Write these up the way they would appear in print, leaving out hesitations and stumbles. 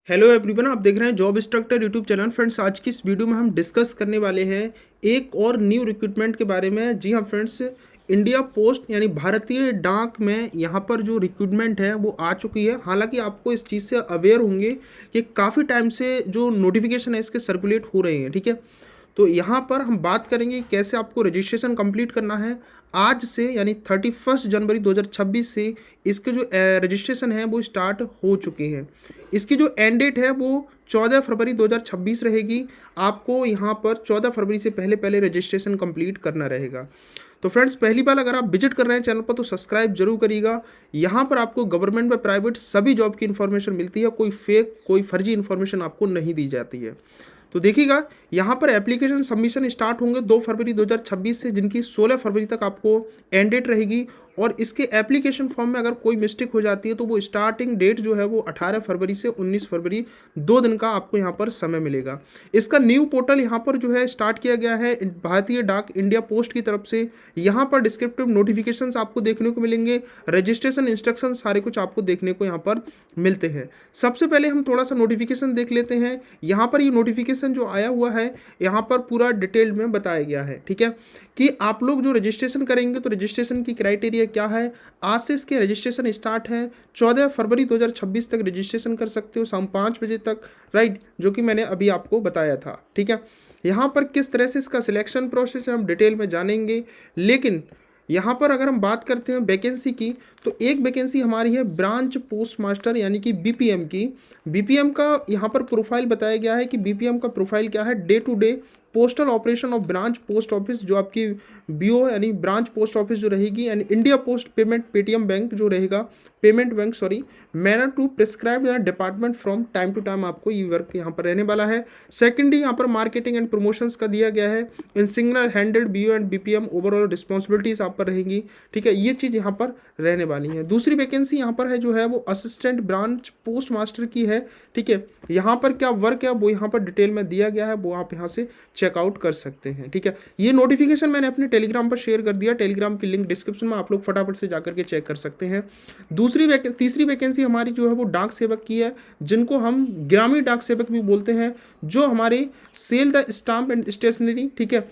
Hello everyone, आप देख रहे हैं job instructor YouTube channel. Friends, आज की इस वीडियो में हम डिस्कस करने वाले हैं एक और न्यू रिक्रूटमेंट के बारे में। जी हाँ फ्रेंड्स, इंडिया पोस्ट यानी भारतीय डाक में यहाँ पर जो रिक्रूटमेंट है वो आ चुकी है। हालांकि आपको इस चीज़ से अवेयर होंगे कि काफ़ी टाइम से जो नोटिफिकेशन है इसके सर्कुलेट हो रहे हैं, ठीक है। तो यहाँ पर हम बात करेंगे कैसे आपको रजिस्ट्रेशन कंप्लीट करना है। आज से यानी 31 जनवरी 2026 से इसके जो रजिस्ट्रेशन है वो स्टार्ट हो चुके हैं। इसकी जो एंड डेट है वो 14 फरवरी 2026 रहेगी। आपको यहाँ पर 14 फरवरी से पहले पहले रजिस्ट्रेशन कंप्लीट करना रहेगा। तो फ्रेंड्स, पहली बार अगर आप विजिट कर रहे हैं चैनल पर तो सब्सक्राइब जरूर करिएगा। यहाँ पर आपको गवर्नमेंट व प्राइवेट सभी जॉब की इन्फॉर्मेशन मिलती है, कोई फेक कोई फर्जी इन्फॉर्मेशन आपको नहीं दी जाती है। तो देखिएगा, यहाँ पर एप्लीकेशन सबमिशन स्टार्ट होंगे 2 फरवरी 2026 से, जिनकी 16 फरवरी तक आपको एंड डेट रहेगी। और इसके एप्लीकेशन फॉर्म में अगर कोई मिस्टेक हो जाती है तो वो स्टार्टिंग डेट जो है वो 18 फरवरी से 19 फरवरी 2 दिन का आपको यहाँ पर समय मिलेगा। इसका न्यू पोर्टल यहाँ पर जो है स्टार्ट किया गया है भारतीय डाक इंडिया पोस्ट की तरफ से। यहाँ पर डिस्क्रिप्टिव नोटिफिकेशंस आपको देखने को मिलेंगे, रजिस्ट्रेशन इंस्ट्रक्शन सारे कुछ आपको देखने को यहाँ पर मिलते हैं। सबसे पहले हम थोड़ा सा नोटिफिकेशन देख लेते हैं। यहाँ पर ये नोटिफिकेशन जो आया हुआ है यहाँ पर पूरा डिटेल में बताया गया है, ठीक है, कि आप लोग जो रजिस्ट्रेशन करेंगे तो रजिस्ट्रेशन की क्राइटेरिया क्या है। आज से इसके रजिस्ट्रेशन स्टार्ट है, 14 फरवरी 2026 तक रजिस्ट्रेशन कर सकते हो शाम 5 बजे तक, राइट, जो कि मैंने अभी आपको बताया था, ठीक है। यहाँ पर किस तरह से इसका सिलेक्शन प्रोसेस है हम डिटेल में जानेंगे। लेकिन यहाँ पर अगर हम बात करते हैं वैकेंसी की, तो एक वैकेंसी हमारी है ब्रांच पोस्ट मास्टर यानी कि बीपीएम की। बीपीएम का यहाँ पर प्रोफाइल बताया गया है कि बीपीएम का प्रोफाइल क्या है। Day to day postal operation of branch post office, जो आपकी बीओ यानी ब्रांच पोस्ट ऑफिस जो रहेगी, and India post payment Paytm bank जो रहेगा, payment bank sorry, manner to prescribe department from time to time आपको ये वर्क यहाँ पर रहने वाला है। सेकेंडली यहाँ पर मार्केटिंग एंड प्रमोशंस का दिया गया है। In single handed BO and BPM overall responsibilities आप पर रहेंगी, ठीक है, ये चीज़ यहाँ पर रहने वाली है। दूसरी वैकेंसी यहाँ पर है जो है वो असिस्टेंट ब्रांच पोस्ट मास्टर की है, ठीक है। यहाँ पर क्या वर्क है वो यहाँ पर डिटेल में दिया गया है, वो आप यहाँ से चेकआउट कर सकते हैं, ठीक है। ये नोटिफिकेशन मैंने अपने टेलीग्राम पर शेयर कर दिया, टेलीग्राम की लिंक डिस्क्रिप्शन में, आप लोग फटाफट से जाकर के चेक कर सकते हैं। तीसरी वैकेंसी हमारी जो है वो डाक सेवक की है, जिनको हम ग्रामीण डाक सेवक भी बोलते हैं, जो हमारे sell the stamp and stationery, ठीक है,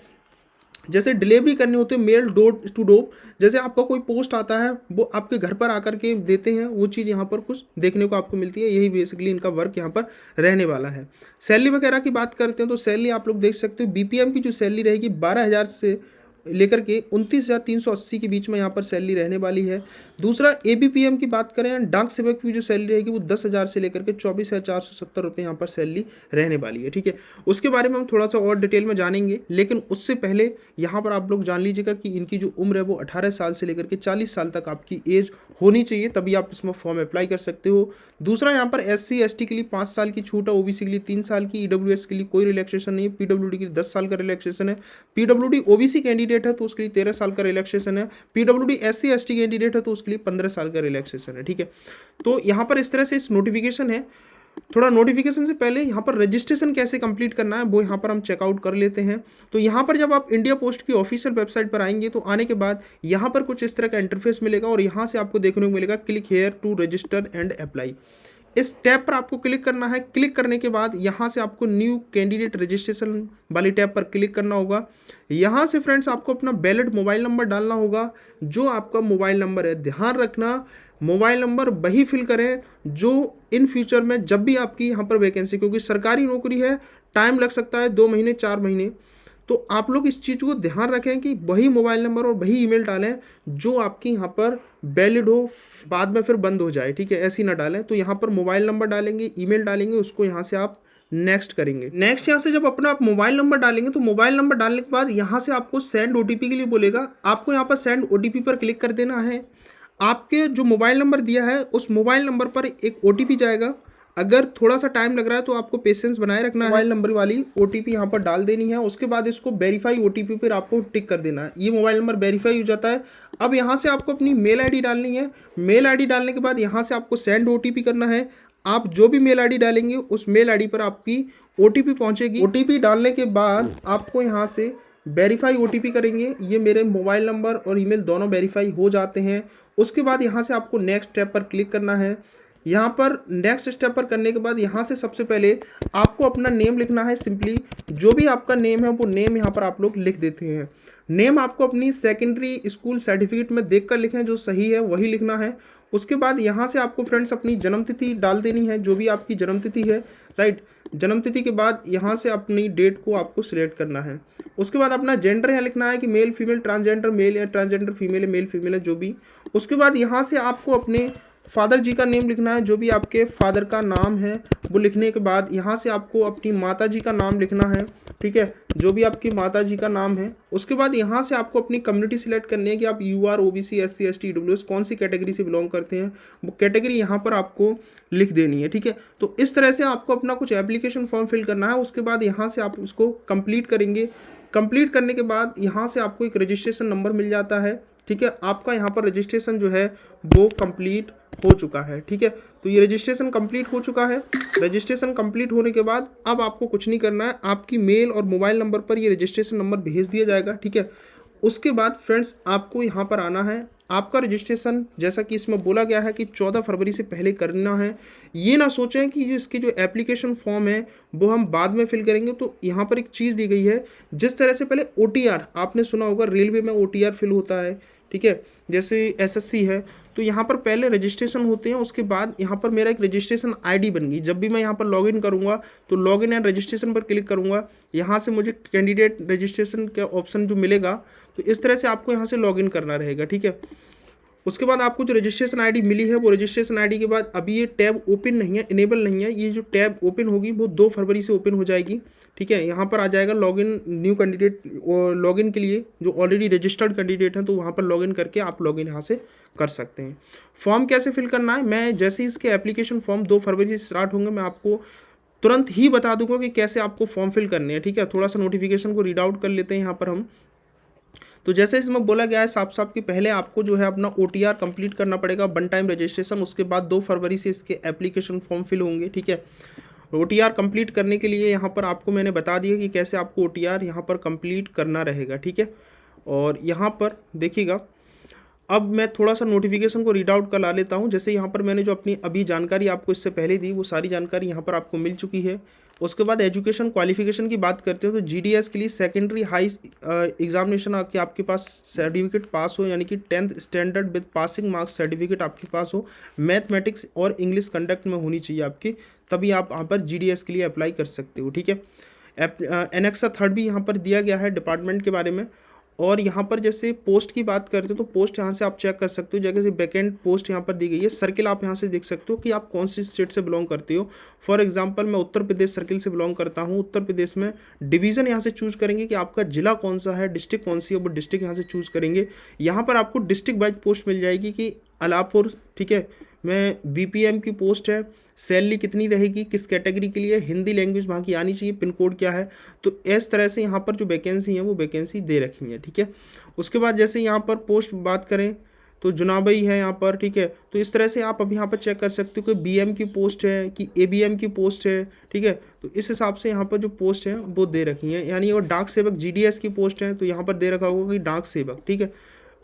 जैसे डिलीवरी करनी होती है मेल डोर टू डोर, जैसे आपका कोई पोस्ट आता है वो आपके घर पर आकर के देते हैं, वो चीज़ यहाँ पर कुछ देखने को आपको मिलती है। यही बेसिकली इनका वर्क यहाँ पर रहने वाला है। सैलरी वगैरह की बात करते हैं तो सैलरी आप लोग देख सकते हो, बीपीएम की जो सैलरी रहेगी 12,000 से लेकर के 29,380 के बीच में यहाँ पर सैलरी रहने वाली है। दूसरा एबीपीएम की बात करें, डाक सेवक की जो सैलरी रहेगी वो 10,000 से लेकर के 24,470 रुपये यहाँ पर सैलरी रहने वाली है, ठीक है। उसके बारे में हम थोड़ा सा और डिटेल में जानेंगे, लेकिन उससे पहले यहाँ पर आप लोग जान लीजिएगा कि इनकी जो उम्र है वो 18 साल से लेकर के 40 साल तक आपकी एज होनी चाहिए, तभी आप इसमें फॉर्म अप्लाई कर सकते हो। दूसरा यहाँ पर SC/ST के लिए 5 साल की छूट है, ओबीसी के लिए 3 साल की, ईडब्ल्यूएस के लिए कोई रिलैक्सेशन नहीं है, पीडब्ल्यूडी के लिए 10 साल का रिलैक्सेशन है। पीडब्ल्यूडी ओबीसी कैंडिडेट है तो उसके लिए 13 साल का रिलैक्सेशन है, पीडब्ल्यूडी SC/ST कैंडिडेट है तो उसके लिए 15 साल का रिलैक्सेशन है, ठीक है। तो यहाँ पर इस तरह से इस नोटिफिकेशन है। थोड़ा नोटिफिकेशन से पहले यहाँ पर रजिस्ट्रेशन कैसे कंप्लीट करना है वो यहाँ पर हम चेकआउट कर लेते हैं। तो यहाँ पर जब आप इंडिया पोस्ट की ऑफिशियल वेबसाइट पर आएंगे तो आने के बाद यहाँ पर कुछ इस तरह का इंटरफेस मिलेगा, और यहाँ से आपको देखने को मिलेगा click here to register and apply. इस टैब पर आपको क्लिक करना है। क्लिक करने के बाद यहाँ से आपको न्यू कैंडिडेट रजिस्ट्रेशन वाली टैब पर क्लिक करना होगा। यहाँ से फ्रेंड्स आपको अपना वैलिड मोबाइल नंबर डालना होगा, जो आपका मोबाइल नंबर है। ध्यान रखना, मोबाइल नंबर वही फिल करें जो इन फ्यूचर में जब भी आपकी यहाँ पर वैकेंसी, क्योंकि सरकारी नौकरी है, टाइम लग सकता है 2 महीने 4 महीने, तो आप लोग इस चीज़ को ध्यान रखें कि वही मोबाइल नंबर और वही ईमेल डालें जो आपकी यहाँ पर वैलिड हो, बाद में फिर बंद हो जाए, ठीक है, ऐसी ना डालें। तो यहाँ पर मोबाइल नंबर डालेंगे, ईमेल डालेंगे, उसको यहाँ से आप नेक्स्ट करेंगे। नेक्स्ट यहाँ से जब अपना आप मोबाइल नंबर डालेंगे तो मोबाइल नंबर डालने के बाद यहाँ से आपको सेंड OTP के लिए बोलेगा, आपको यहाँ पर सेंड OTP पर क्लिक कर देना है। आपके जो मोबाइल नंबर दिया है उस मोबाइल नंबर पर एक OTP जाएगा। अगर थोड़ा सा टाइम लग रहा है तो आपको पेशेंस बनाए रखना है। मोबाइल नंबर वाली OTP यहाँ पर डाल देनी है। उसके बाद इसको वेरीफाई OTP पर आपको टिक कर देना है। ये मोबाइल नंबर वेरीफाई हो जाता है। अब यहाँ से आपको अपनी मेल ID डालनी है। मेल ID डालने के बाद यहाँ से आपको सेंड OTP करना है। आप जो भी मेल ID डालेंगे उस मेल ID पर आपकी OTP पहुँचेगी। OTP डालने के बाद आपको यहाँ से वेरीफाई OTP करेंगे। ये मेरे मोबाइल नंबर और ईमेल दोनों वेरीफाई हो जाते हैं। उसके बाद यहाँ से आपको नेक्स्ट स्टेप पर क्लिक करना है। यहाँ पर नेक्स्ट स्टेप पर करने के बाद यहाँ से सबसे पहले आपको अपना नेम लिखना है। सिंपली जो भी आपका नेम है वो नेम यहाँ पर आप लोग लिख देते हैं। नेम आपको अपनी सेकेंडरी स्कूल सर्टिफिकेट में देख कर लिखें, जो सही है वही लिखना है। उसके बाद यहाँ से आपको फ्रेंड्स अपनी जन्मतिथि डाल देनी है, जो भी आपकी जन्मतिथि है, राइट। जन्मतिथि के बाद यहाँ से अपनी डेट को आपको सिलेक्ट करना है। उसके बाद अपना जेंडर यहाँ लिखना है कि मेल फीमेल, ट्रांसजेंडर मेल या ट्रांसजेंडर फीमेल है, मेल फीमेल है जो भी। उसके बाद यहाँ से आपको अपने फादर जी का नेम लिखना है, जो भी आपके फादर का नाम है वो लिखने के बाद यहाँ से आपको अपनी माता जी का नाम लिखना है, ठीक है, जो भी आपकी माता जी का नाम है। उसके बाद यहाँ से आपको अपनी कम्युनिटी सिलेक्ट करनी है कि आप UR, OBC, SC, ST, EWS कौन सी कैटेगरी से बिलोंग करते हैं, वो कैटेगरी यहाँ पर आपको लिख देनी है, ठीक है। तो इस तरह से आपको अपना कुछ एप्लीकेशन फॉर्म फिल करना है। उसके बाद यहाँ से आप उसको कंप्लीट करेंगे। कंप्लीट करने के बाद यहाँ से आपको एक रजिस्ट्रेशन नंबर मिल जाता है, ठीक है। आपका यहाँ पर रजिस्ट्रेशन जो है वो कंप्लीट हो चुका है, ठीक है। तो ये रजिस्ट्रेशन कंप्लीट हो चुका है। रजिस्ट्रेशन कंप्लीट होने के बाद अब आपको कुछ नहीं करना है, आपकी मेल और मोबाइल नंबर पर ये रजिस्ट्रेशन नंबर भेज दिया जाएगा, ठीक है। उसके बाद फ्रेंड्स आपको यहाँ पर आना है। आपका रजिस्ट्रेशन जैसा कि इसमें बोला गया है कि 14 फरवरी से पहले करना है। ये ना सोचें कि इसकी जो एप्लीकेशन फॉर्म है वो हम बाद में फिल करेंगे। तो यहाँ पर एक चीज़ दी गई है, जिस तरह से पहले ओटीआर आपने सुना होगा, रेलवे में ओटीआर फिल होता है, ठीक है, जैसे एसएससी है, तो यहाँ पर पहले रजिस्ट्रेशन होते हैं। उसके बाद यहाँ पर मेरा एक रजिस्ट्रेशन आईडी बन गई। जब भी मैं यहाँ पर लॉगिन करूँगा तो लॉगिन एंड रजिस्ट्रेशन पर क्लिक करूँगा, यहाँ से मुझे कैंडिडेट रजिस्ट्रेशन का ऑप्शन जो मिलेगा, तो इस तरह से आपको यहाँ से लॉगिन करना रहेगा, ठीक है। उसके बाद आपको जो रजिस्ट्रेशन आईडी मिली है, वो रजिस्ट्रेशन आईडी के बाद अभी ये टैब ओपन नहीं है, इनेबल नहीं है। ये जो टैब ओपन होगी वो 2 फरवरी से ओपन हो जाएगी, ठीक है। यहाँ पर आ जाएगा लॉगिन न्यू कैंडिडेट, लॉगिन के लिए जो ऑलरेडी रजिस्टर्ड कैंडिडेट हैं तो वहाँ पर लॉगिन करके आप लॉगिन यहाँ से कर सकते हैं। फॉर्म कैसे फिल करना है, मैं जैसे ही इसके एप्लीकेशन फॉर्म 2 फरवरी से स्टार्ट होंगे मैं आपको तुरंत ही बता दूंगा कि कैसे आपको फॉर्म फिल करने हैं, ठीक है। थोड़ा सा नोटिफिकेशन को रीड आउट कर लेते हैं यहाँ पर हम। तो जैसे इसमें बोला गया है साफ साफ कि पहले आपको जो है अपना ओटीआर कंप्लीट करना पड़ेगा, वन टाइम रजिस्ट्रेशन। उसके बाद 2 फरवरी से इसके एप्लीकेशन फॉर्म फिल होंगे, ठीक है। ओटीआर कंप्लीट करने के लिए यहाँ पर आपको मैंने बता दिया कि कैसे आपको ओटीआर यहाँ पर कंप्लीट करना रहेगा, ठीक है। और यहाँ पर देखिएगा, अब मैं थोड़ा सा नोटिफिकेशन को रीड आउट करा लेता हूँ। जैसे यहाँ पर मैंने जो अपनी अभी जानकारी आपको इससे पहले दी, वो सारी जानकारी यहाँ पर आपको मिल चुकी है। उसके बाद एजुकेशन क्वालिफिकेशन की बात करते हो तो जीडीएस के लिए सेकेंडरी हाई एग्जामिनेशन कि आपके पास सर्टिफिकेट पास हो, यानी कि 10th standard with passing marks certificate आपके पास हो, मैथमेटिक्स और इंग्लिश कंडक्ट में होनी चाहिए आपकी, तभी आप यहाँ पर जीडीएस के लिए अप्लाई कर सकते हो, ठीक है। एनेक्सा 3 भी यहाँ पर दिया गया है डिपार्टमेंट के बारे में। और यहाँ पर जैसे पोस्ट की बात करते हो तो पोस्ट यहाँ से आप चेक कर सकते हो, जैसे बैकेंड पोस्ट यहाँ पर दी गई है। सर्किल आप यहाँ से देख सकते हो कि आप कौन सी स्टेट से बिलोंग करते हो। फॉर एग्जांपल मैं उत्तर प्रदेश सर्किल से बिलोंग करता हूँ। उत्तर प्रदेश में डिवीज़न यहाँ से चूज़ करेंगे कि आपका जिला कौन सा है, डिस्ट्रिक्ट कौन सी है, वो डिस्ट्रिक्ट यहाँ से चूज़ करेंगे। यहाँ पर आपको डिस्ट्रिक्ट वाइज पोस्ट मिल जाएगी कि अलापुर, ठीक है, में बीपीएम की पोस्ट है, सैलरी कितनी रहेगी, किस कैटेगरी के लिए, हिंदी लैंग्वेज वहाँ की आनी चाहिए, पिन कोड क्या है। तो इस तरह से यहाँ पर जो वैकेंसी है वो वैकेंसी दे रखी है, ठीक है। उसके बाद जैसे यहाँ पर पोस्ट बात करें तो जुनाबई है यहाँ पर, ठीक है। तो इस तरह से आप अब यहाँ पर चेक कर सकते हो कि बीएम की पोस्ट है कि एबीएम की पोस्ट है, ठीक है। तो इस हिसाब से यहाँ पर जो पोस्ट है वो दे रखी है। यानी अगर डाक सेवक जीडीएस की पोस्ट है तो यहाँ पर दे रखा होगा कि डाक सेवक, ठीक है,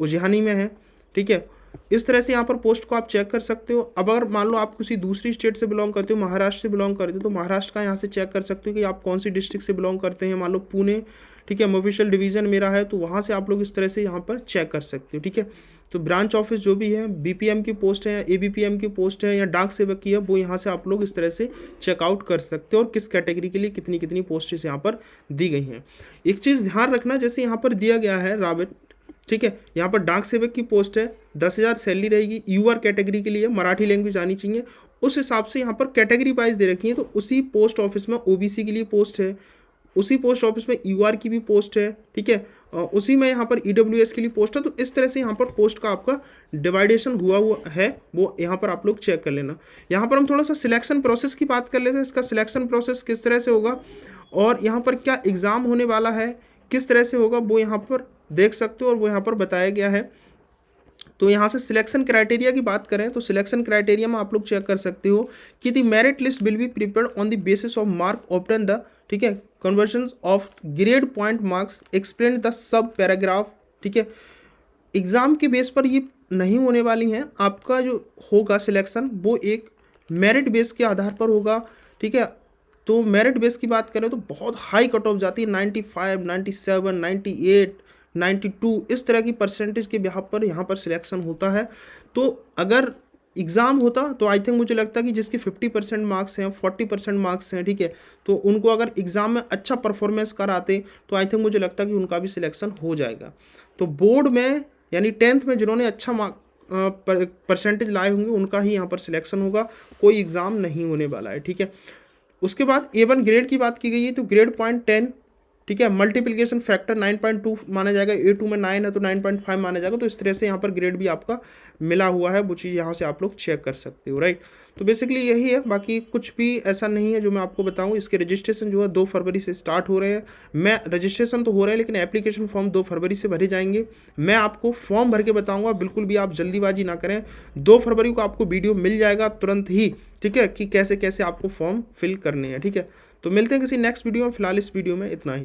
उजिहानी में है, ठीक है। इस तरह से यहाँ पर पोस्ट को आप चेक कर सकते हो। अब अगर मान लो आप किसी दूसरी स्टेट से बिलोंग करते हो, महाराष्ट्र से बिलोंग करते हो, तो महाराष्ट्र का यहाँ से चेक कर सकते हो कि आप कौन सी डिस्ट्रिक्ट से बिलोंग करते हैं। मान लो पुणे, ठीक है, ऑफिशियल डिवीज़न मेरा है, तो वहाँ से आप लोग इस तरह से यहाँ पर चेक कर सकते हो, ठीक है। तो ब्रांच ऑफिस जो भी है, बीपीएम की पोस्ट है या एबीपीएम की पोस्ट है या डाक सेवक की है, वो यहाँ से आप लोग इस तरह से चेकआउट कर सकते हो और किस कैटेगरी के लिए कितनी कितनी पोस्टें यहाँ पर दी गई हैं। एक चीज़ ध्यान रखना, जैसे यहाँ पर दिया गया है राबिट, ठीक है, यहाँ पर डाक सेवक की पोस्ट है, 10,000 सैलरी रहेगी, यूआर कैटेगरी के लिए मराठी लैंग्वेज आनी चाहिए। उस हिसाब से यहाँ पर कैटेगरी वाइज दे रखी है। तो उसी पोस्ट ऑफिस में ओबीसी के लिए पोस्ट है, उसी पोस्ट ऑफिस में यूआर की भी पोस्ट है, ठीक है, उसी में यहाँ पर ईडब्ल्यूएस के लिए पोस्ट है। तो इस तरह से यहाँ पर पोस्ट का आपका डिवाइडेशन हुआ है, वो यहाँ पर आप लोग चेक कर लेना। यहाँ पर हम थोड़ा सा सिलेक्शन प्रोसेस की बात कर लेते हैं। इसका सिलेक्शन प्रोसेस किस तरह से होगा और यहाँ पर क्या एग्ज़ाम होने वाला है, किस तरह से होगा, वो यहाँ पर देख सकते हो और वो यहाँ पर बताया गया है। तो यहाँ से सिलेक्शन क्राइटेरिया की बात करें तो सिलेक्शन क्राइटेरिया में आप लोग चेक कर सकते हो कि the merit list will be prepared on the basis of mark obtain the, ठीक है, conversion of grade point marks explain the sub paragraph, ठीक है। एग्ज़ाम के बेस पर ये नहीं होने वाली हैं। आपका जो होगा सिलेक्शन वो एक मेरिट बेस के आधार पर होगा, ठीक है। तो मेरिट बेस की बात करें तो बहुत हाई कट ऑफ जाती है, 95, 97, 98, 92 इस तरह की परसेंटेज के बिहाफ पर यहाँ पर सिलेक्शन होता है। तो अगर एग्ज़ाम होता तो आई थिंक मुझे लगता है कि जिसके 50% मार्क्स हैं, 40% मार्क्स हैं, ठीक है, तो उनको अगर एग्ज़ाम में अच्छा परफॉर्मेंस कराते तो आई थिंक मुझे लगता है कि उनका भी सिलेक्शन हो जाएगा। तो बोर्ड में यानी 10th में जिन्होंने अच्छा परसेंटेज लाए होंगे उनका ही यहाँ पर सिलेक्शन होगा, कोई एग्ज़ाम नहीं होने वाला है, ठीक है। उसके बाद A1 ग्रेड की बात की गई है तो ग्रेड पॉइंट 10, ठीक है, मल्टीप्लिकेशन फैक्टर 9.2 माना जाएगा, A2 में 9 है तो 9.5 माना जाएगा। तो इस तरह से यहाँ पर ग्रेड भी आपका मिला हुआ है, वो चीज़ यहाँ से आप लोग चेक कर सकते हो, राइट। तो बेसिकली यही है, बाकी कुछ भी ऐसा नहीं है जो मैं आपको बताऊँ। इसके रजिस्ट्रेशन जो है 2 फरवरी से स्टार्ट हो रहे हैं। मैं रजिस्ट्रेशन तो हो रहा है लेकिन एप्लीकेशन फॉर्म 2 फरवरी से भरे जाएंगे। मैं आपको फॉर्म भर के बताऊँगा, बिल्कुल भी आप जल्दीबाजी ना करें। 2 फरवरी को आपको वीडियो मिल जाएगा तुरंत ही, ठीक है, कि कैसे कैसे आपको फॉर्म फिल करने हैं, ठीक है। तो मिलते हैं किसी नेक्स्ट वीडियो में, फिलहाल इस वीडियो में इतना ही।